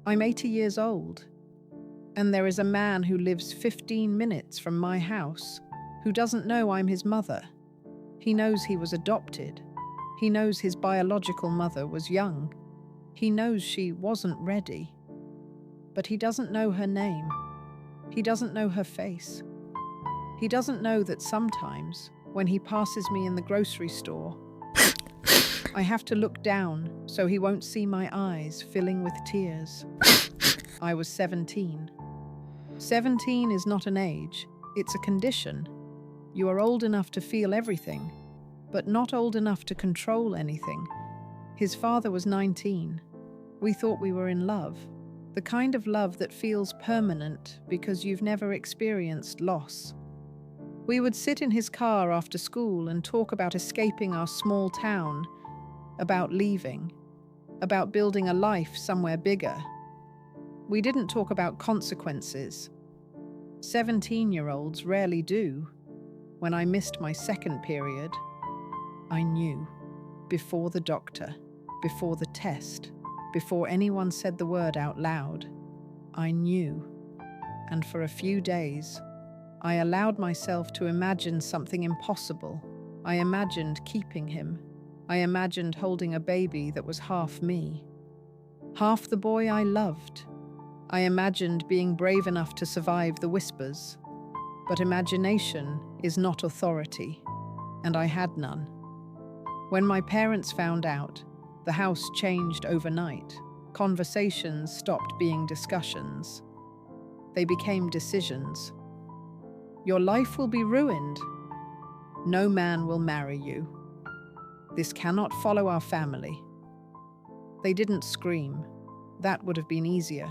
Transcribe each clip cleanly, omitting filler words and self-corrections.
I'm 80 years old, and there is a man who lives 15 minutes from my house who doesn't know I'm his mother. He knows he was adopted. He knows his biological mother was young. He knows she wasn't ready. But he doesn't know her name. He doesn't know her face. He doesn't know that sometimes, when he passes me in the grocery store, I have to look down so he won't see my eyes filling with tears. I was 17. 17 is not an age, it's a condition. You are old enough to feel everything, but not old enough to control anything. His father was 19. We thought we were in love. The kind of love that feels permanent because you've never experienced loss. We would sit in his car after school and talk about escaping our small town, about leaving, about building a life somewhere bigger. We didn't talk about consequences. 17-year-olds rarely do. When I missed my second period, I knew. Before the doctor, before the test, before anyone said the word out loud, I knew. And for a few days, I allowed myself to imagine something impossible. I imagined keeping him. I imagined holding a baby that was half me, half the boy I loved. I imagined being brave enough to survive the whispers. But imagination is not authority, and I had none. When my parents found out, the house changed overnight. Conversations stopped being discussions. They became decisions. Your life will be ruined. No man will marry you. This cannot follow our family. They didn't scream. That would have been easier.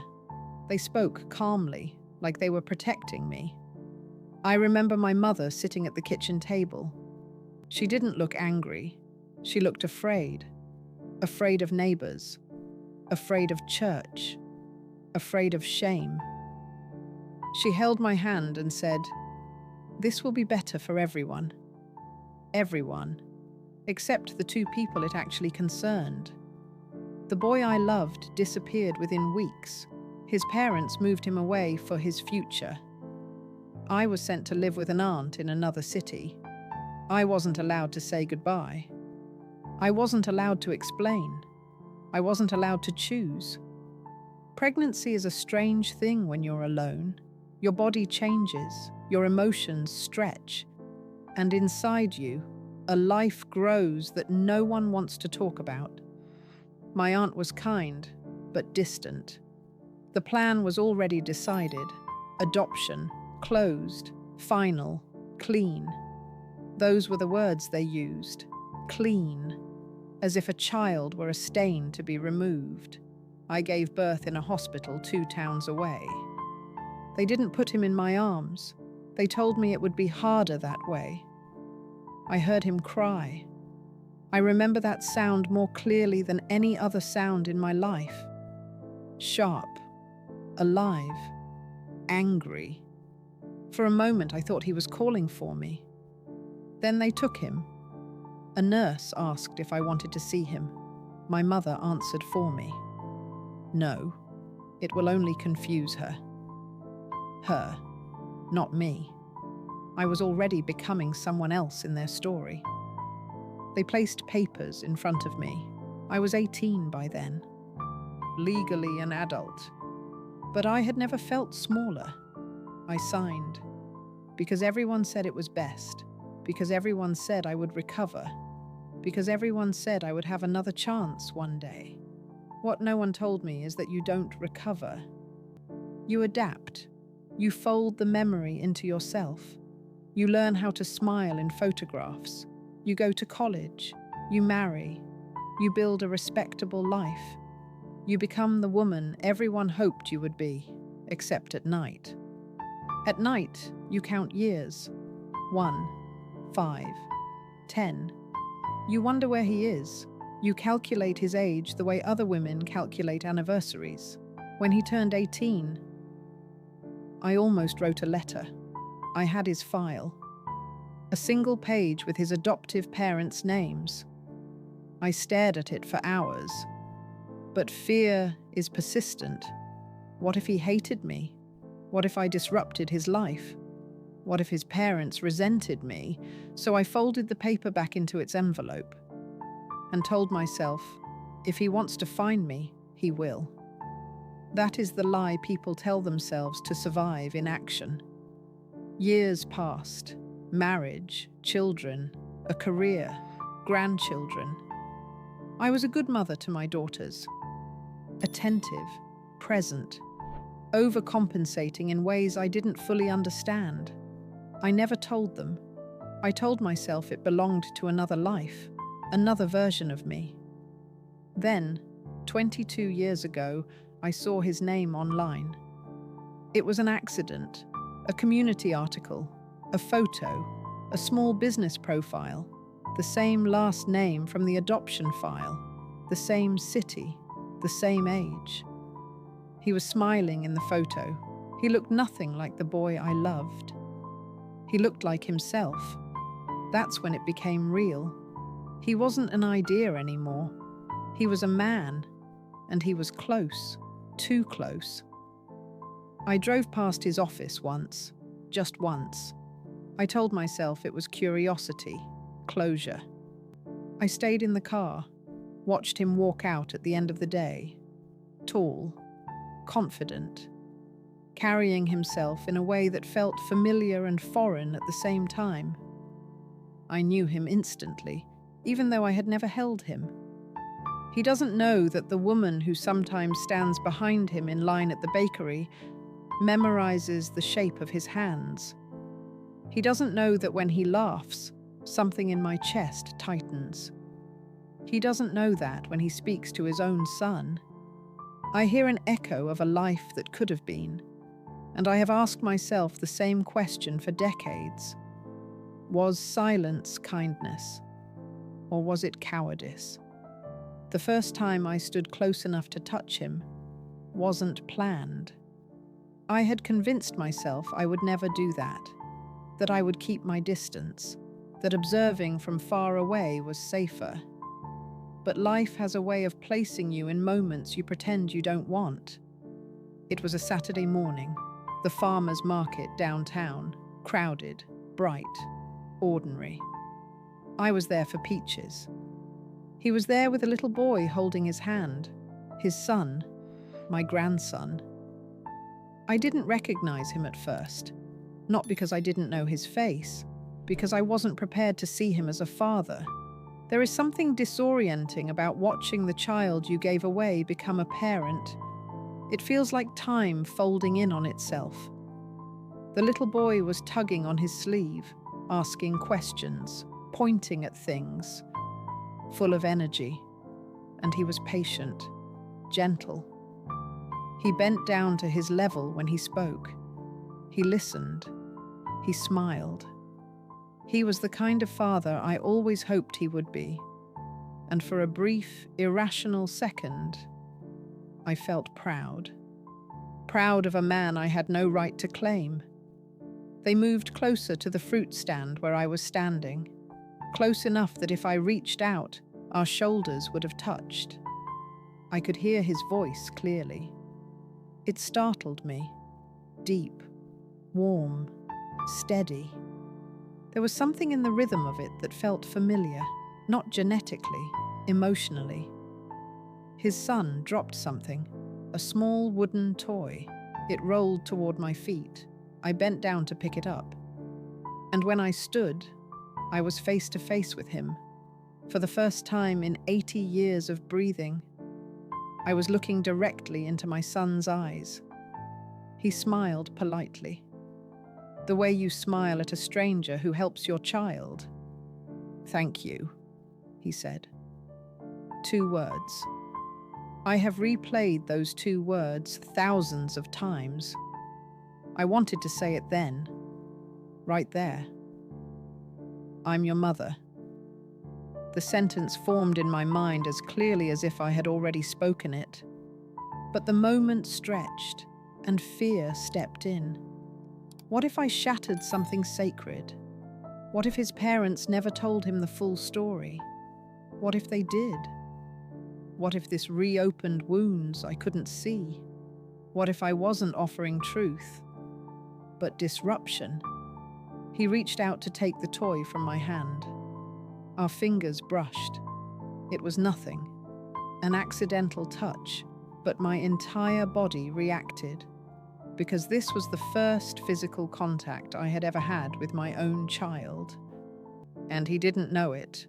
They spoke calmly, like they were protecting me. I remember my mother sitting at the kitchen table. She didn't look angry. She looked afraid. Afraid of neighbors. Afraid of church. Afraid of shame. She held my hand and said, "This will be better for everyone." Everyone. Except the two people it actually concerned. The boy I loved disappeared within weeks. His parents moved him away for his future. I was sent to live with an aunt in another city. I wasn't allowed to say goodbye. I wasn't allowed to explain. I wasn't allowed to choose. Pregnancy is a strange thing when you're alone. Your body changes, your emotions stretch, and inside you, a life grows that no one wants to talk about. My aunt was kind, but distant. The plan was already decided. Adoption, closed, final, clean. Those were the words they used. Clean. As if a child were a stain to be removed. I gave birth in a hospital 2 towns away. They didn't put him in my arms. They told me it would be harder that way. I heard him cry. I remember that sound more clearly than any other sound in my life. Sharp, alive, angry. For a moment I thought he was calling for me. Then they took him. A nurse asked if I wanted to see him. My mother answered for me. No, it will only confuse her. Her, not me. I was already becoming someone else in their story. They placed papers in front of me. I was 18 by then, legally an adult. But I had never felt smaller. I signed, because everyone said it was best, because everyone said I would recover, because everyone said I would have another chance one day. What no one told me is that you don't recover. You adapt. You fold the memory into yourself. You learn how to smile in photographs. You go to college. You marry. You build a respectable life. You become the woman everyone hoped you would be, except at night. At night, you count years. 1, 5, 10. You wonder where he is. You calculate his age the way other women calculate anniversaries. When he turned 18, I almost wrote a letter. I had his file. A single page with his adoptive parents' names. I stared at it for hours. But fear is persistent. What if he hated me? What if I disrupted his life? What if his parents resented me? So I folded the paper back into its envelope and told myself, if he wants to find me, he will. That is the lie people tell themselves to survive in action. Years passed. Marriage, children, a career, grandchildren. I was a good mother to my daughters. Attentive, present, overcompensating in ways I didn't fully understand. I never told them. I told myself it belonged to another life, another version of me. Then, 22 years ago, I saw his name online. It was an accident, a community article, a photo, a small business profile, the same last name from the adoption file, the same city, the same age. He was smiling in the photo. He looked nothing like the boy I loved. He looked like himself. That's when it became real. He wasn't an idea anymore. He was a man, and he was close, too close. I drove past his office once, just once. I told myself it was curiosity, closure. I stayed in the car, watched him walk out at the end of the day, tall, confident, carrying himself in a way that felt familiar and foreign at the same time. I knew him instantly, even though I had never held him. He doesn't know that the woman who sometimes stands behind him in line at the bakery memorizes the shape of his hands. He doesn't know that when he laughs, something in my chest tightens. He doesn't know that when he speaks to his own son. I hear an echo of a life that could have been, and I have asked myself the same question for decades. Was silence kindness, or was it cowardice? The first time I stood close enough to touch him wasn't planned. I had convinced myself I would never do that I would keep my distance, that observing from far away was safer. But life has a way of placing you in moments you pretend you don't want. It was a Saturday morning, the farmer's market downtown, crowded, bright, ordinary. I was there for peaches. He was there with a little boy holding his hand, his son, my grandson. I didn't recognize him at first, not because I didn't know his face, because I wasn't prepared to see him as a father. There is something disorienting about watching the child you gave away become a parent. It feels like time folding in on itself. The little boy was tugging on his sleeve, asking questions, pointing at things, full of energy, and he was patient, gentle. He bent down to his level when he spoke. He listened. He smiled. He was the kind of father I always hoped he would be, and for a brief, irrational second, I felt proud. Proud of a man I had no right to claim. They moved closer to the fruit stand where I was standing, close enough that if I reached out, our shoulders would have touched. I could hear his voice clearly. It startled me. Deep, warm, steady. There was something in the rhythm of it that felt familiar, not genetically, emotionally. His son dropped something, a small wooden toy. It rolled toward my feet. I bent down to pick it up. And when I stood, I was face to face with him. For the first time in 80 years of breathing, I was looking directly into my son's eyes. He smiled politely. The way you smile at a stranger who helps your child. "Thank you," he said. 2 words. I have replayed those 2 words thousands of times. I wanted to say it then, right there. "I'm your mother." The sentence formed in my mind as clearly as if I had already spoken it. But the moment stretched, and fear stepped in. What if I shattered something sacred? What if his parents never told him the full story? What if they did? What if this reopened wounds I couldn't see? What if I wasn't offering truth, but disruption? He reached out to take the toy from my hand. Our fingers brushed. It was nothing, an accidental touch, but my entire body reacted, because this was the first physical contact I had ever had with my own child. And he didn't know it.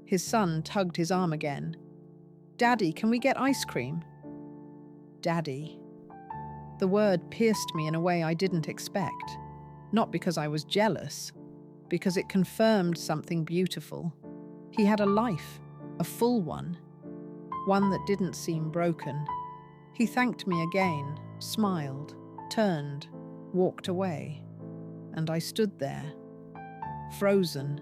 His son tugged his arm again. "Daddy, can we get ice cream?" Daddy. The word pierced me in a way I didn't expect, not because I was jealous, because it confirmed something beautiful. He had a life, a full one that didn't seem broken. He thanked me again, smiled, turned, walked away, and I stood there, frozen.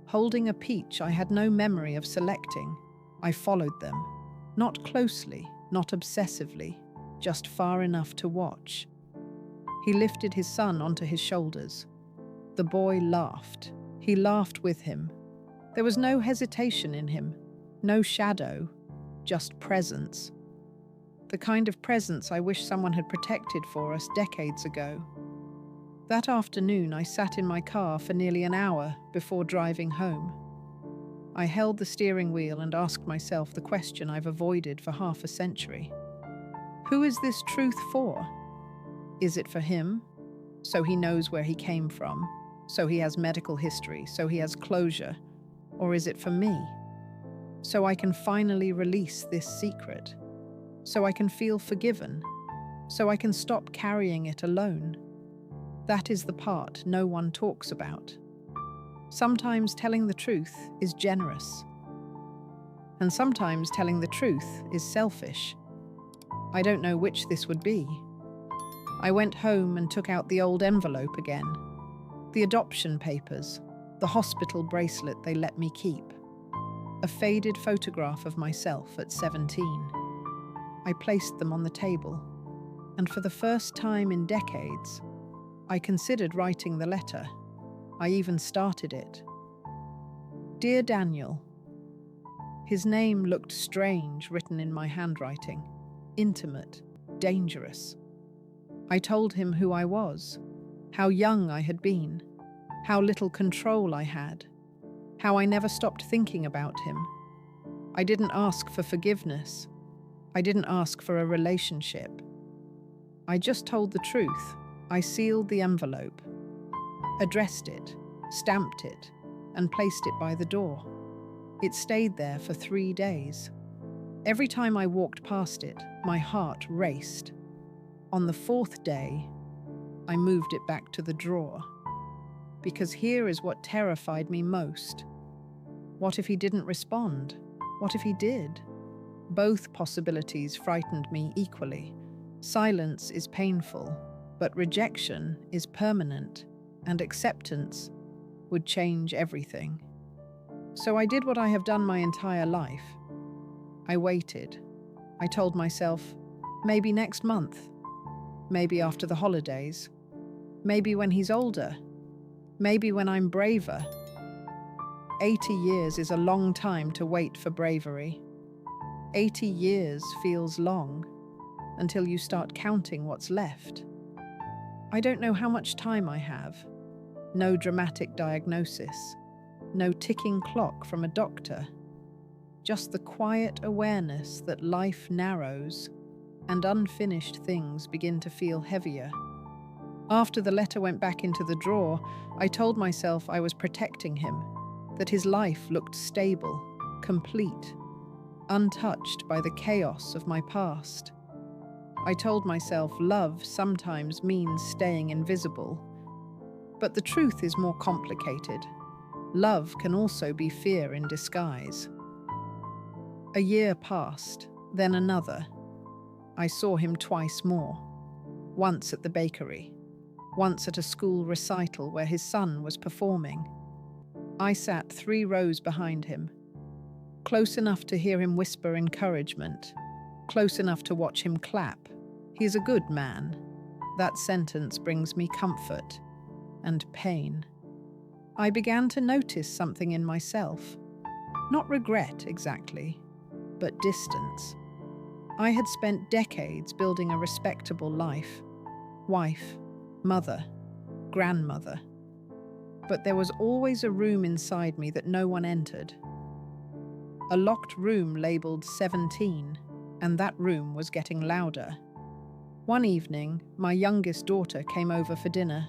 Holding a peach I had no memory of selecting, I followed them, not closely, not obsessively, just far enough to watch. He lifted his son onto his shoulders. The boy laughed. He laughed with him. There was no hesitation in him, no shadow, just presence. The kind of presence I wish someone had protected for us decades ago. That afternoon, I sat in my car for nearly an hour before driving home. I held the steering wheel and asked myself the question I've avoided for half a century. Who is this truth for? Is it for him, so he knows where he came from, so he has medical history, so he has closure? Or is it for me, so I can finally release this secret, so I can feel forgiven, so I can stop carrying it alone? That is the part no one talks about. Sometimes telling the truth is generous, and sometimes telling the truth is selfish. I don't know which this would be. I went home and took out the old envelope again, the adoption papers, the hospital bracelet they let me keep, a faded photograph of myself at 17. I placed them on the table, and for the first time in decades, I considered writing the letter. I even started it. Dear Daniel. His name looked strange written in my handwriting, intimate, dangerous. I told him who I was, how young I had been, how little control I had, how I never stopped thinking about him. I didn't ask for forgiveness. I didn't ask for a relationship. I just told the truth. I sealed the envelope, addressed it, stamped it, and placed it by the door. It stayed there for 3 days. Every time I walked past it, my heart raced. On the 4th day, I moved it back to the drawer. Because here is what terrified me most. What if he didn't respond? What if he did? Both possibilities frightened me equally. Silence is painful, but rejection is permanent, and acceptance would change everything. So I did what I have done my entire life. I waited. I told myself, maybe next month, maybe after the holidays, maybe when he's older, maybe when I'm braver. 80 years is a long time to wait for bravery. 80 years feels long until you start counting what's left. I don't know how much time I have. No dramatic diagnosis. No ticking clock from a doctor. Just the quiet awareness that life narrows and unfinished things begin to feel heavier. After the letter went back into the drawer, I told myself I was protecting him, that his life looked stable, complete, untouched by the chaos of my past. I told myself love sometimes means staying invisible. But the truth is more complicated. Love can also be fear in disguise. A year passed, then another. I saw him twice more. Once at the bakery, once at a school recital where his son was performing. I sat 3 rows behind him, close enough to hear him whisper encouragement, close enough to watch him clap. He's a good man. That sentence brings me comfort and pain. I began to notice something in myself. Not regret exactly, but distance. I had spent decades building a respectable life, wife, mother, grandmother. But there was always a room inside me that no one entered. A locked room labelled 17, and that room was getting louder. One evening, my youngest daughter came over for dinner.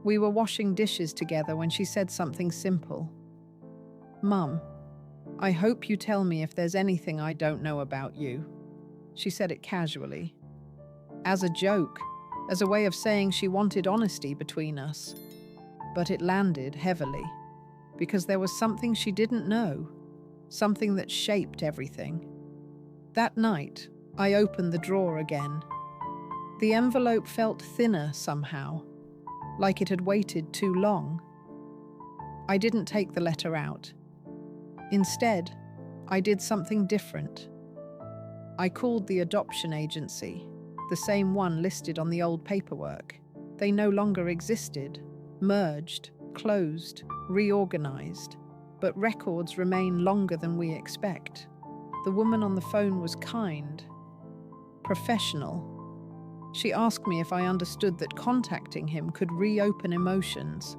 We were washing dishes together when she said something simple. "Mum, I hope you tell me if there's anything I don't know about you." She said it casually, as a joke, as a way of saying she wanted honesty between us. But it landed heavily, because there was something she didn't know, something that shaped everything. That night, I opened the drawer again. The envelope felt thinner somehow, like it had waited too long. I didn't take the letter out. Instead, I did something different. I called the adoption agency, the same one listed on the old paperwork. They no longer existed, merged, closed, reorganized, but records remain longer than we expect. The woman on the phone was kind, professional. She asked me if I understood that contacting him could reopen emotions,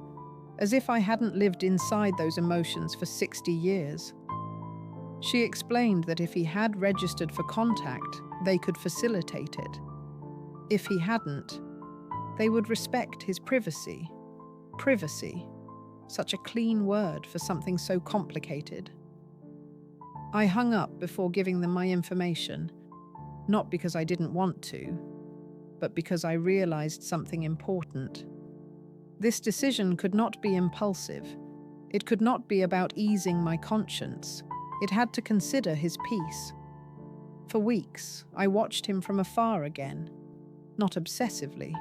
as if I hadn't lived inside those emotions for 60 years. She explained that if he had registered for contact, they could facilitate it. If he hadn't, they would respect his privacy. Privacy, such a clean word for something so complicated. I hung up before giving them my information, not because I didn't want to, but because I realized something important. This decision could not be impulsive. It could not be about easing my conscience. It had to consider his peace. For weeks, I watched him from afar again, not obsessively,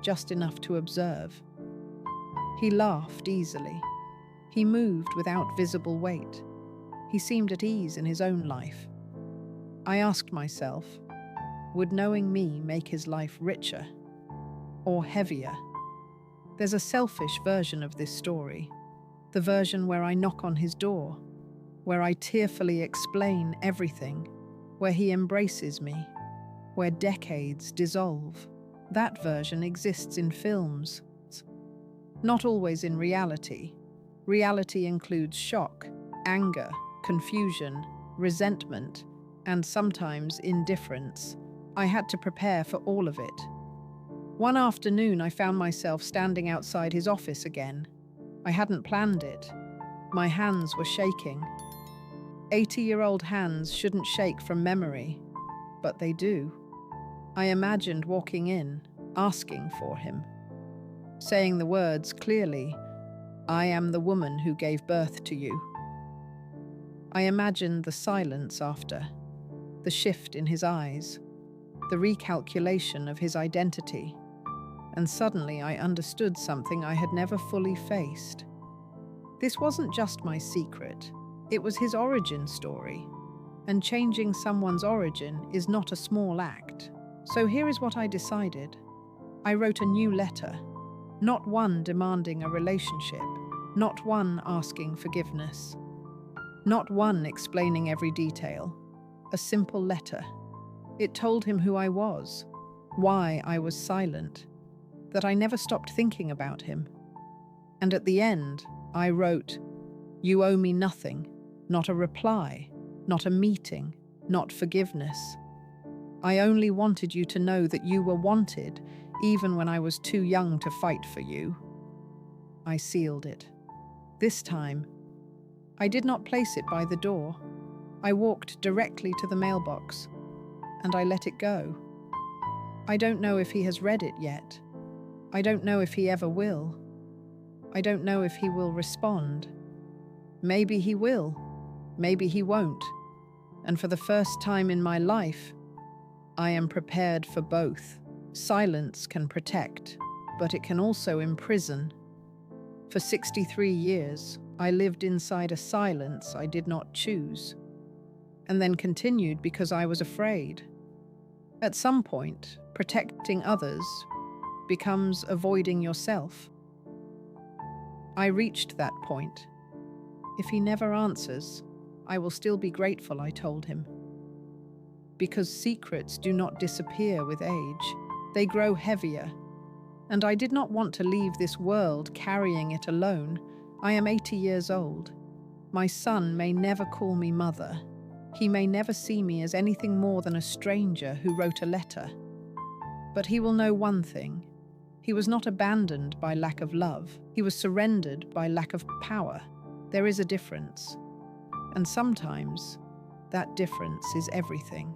just enough to observe. He laughed easily. He moved without visible weight. He seemed at ease in his own life. I asked myself, would knowing me make his life richer or heavier? There's a selfish version of this story, the version where I knock on his door, where I tearfully explain everything, where he embraces me, where decades dissolve. That version exists in films, not always in reality. Reality includes shock, anger, confusion, resentment, and sometimes indifference. I had to prepare for all of it. One afternoon, I found myself standing outside his office again. I hadn't planned it. My hands were shaking. 80-year-old hands shouldn't shake from memory, but they do. I imagined walking in, asking for him, saying the words clearly, "I am the woman who gave birth to you." I imagined the silence after, the shift in his eyes, the recalculation of his identity, and suddenly I understood something I had never fully faced. This wasn't just my secret, it was his origin story, and changing someone's origin is not a small act. So here is what I decided. I wrote a new letter, not one demanding a relationship, not one asking forgiveness, not one explaining every detail, a simple letter. It told him who I was, why I was silent, that I never stopped thinking about him. And at the end, I wrote, "You owe me nothing, not a reply, not a meeting, not forgiveness. I only wanted you to know that you were wanted, even when I was too young to fight for you." I sealed it. This time, I did not place it by the door. I walked directly to the mailbox, and I let it go. I don't know if he has read it yet. I don't know if he ever will. I don't know if he will respond. Maybe he will. Maybe he won't. And for the first time in my life, I am prepared for both. Silence can protect, but it can also imprison. For 63 years, I lived inside a silence I did not choose, and then continued because I was afraid. At some point, protecting others becomes avoiding yourself. I reached that point. If he never answers, I will still be grateful, I told him. because secrets do not disappear with age. They grow heavier. And I did not want to leave this world carrying it alone. I am 80 years old. My son may never call me mother. He may never see me as anything more than a stranger who wrote a letter. But he will know one thing. He was not abandoned by lack of love. He was surrendered by lack of power. There is a difference. And sometimes that difference is everything.